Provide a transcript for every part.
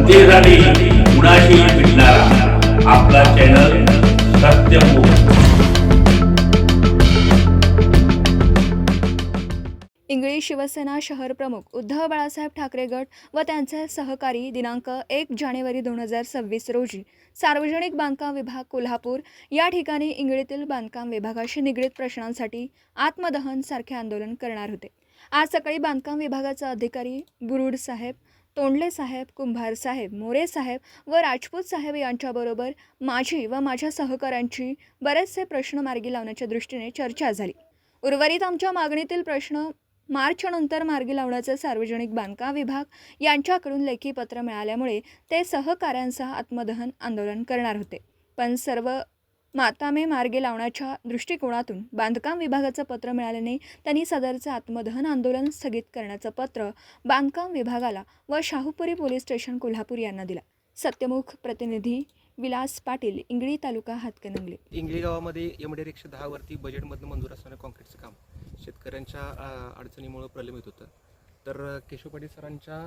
जनतेसाठी कुणाशी भेटणारा आपला चॅनल सत्यमुख। इंगळी शिवसेना शहर प्रमुख उद्धव बाळासाहेब ठाकरे गट व त्यांचे सहकारी दिनांक 1 जानेवारी 2026 रोजी सार्वजनिक बांधकाम विभाग कोल्हापूर या ठिकाणी इंगळीतील बांधकाम विभागाशी निगडीत प्रश्नांसाठी आत्मदहन सारखे आंदोलन करणार होते। आज सकाळी बांधकाम विभागाचा अधिकारी बुरुड साहेब, तोंडले साहेब, कुंभार साहेब, मोरे साहेब व राजपूत साहेब यांच्याबरोबर माझी व माझ्या सहकाऱ्यांची बरेचसे प्रश्न मार्गी लावण्याच्या दृष्टीने चर्चा झाली। उर्वरित आमच्या मागणीतील प्रश्न मार्च नंतर मार्गी लावण्याचे सार्वजनिक बांधकाम विभाग यांच्याकडून लेखी पत्र मिळाल्यामुळे ते सहकाऱ्यांसह आत्मदहन आंदोलन करणार होते। पण सर्व मातामे मार्गी लावण्याच्या दृष्टिकोनातून बांधकाम विभागाचं पत्र मिळाल्याने त्यांनी सदरचे आत्मदहन आंदोलन स्थगित करण्याचं पत्र बांधकाम विभागाला व शाहूपुरी पोलीस स्टेशन कोल्हापूर यांना दिला। सत्यमुख प्रतिनिधी विलास पाटील, इंगळी तालुका हातकणंगले। इंगळी गावामध्ये MDR 110 वरती बजेटमधून मंजूर असणारं काँक्रीटचं काम शेतकऱ्यांच्या अडचणीमुळे प्रलंबित होतं। तर केशव पाटील सरांच्या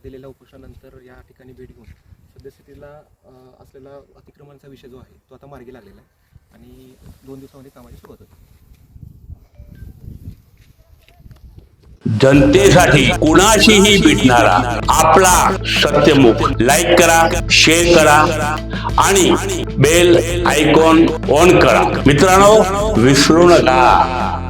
दिलेल्या उपोषणानंतर या ठिकाणी भेट घेऊन सद्यस्थितीला असलेला अतिक्रमणाचा विषय जो आहे तो आता मार्गी लागलेला आहे आणि 2 दिवसामध्ये कामाची सुरुवात होते। जनतेसाठी कुणाशीही भेटणारा आपला सत्यमुख। लाईक करा, शेअर करा आणि बेल आयकॉन ऑन करा। मित्रांनो, विसरू नका।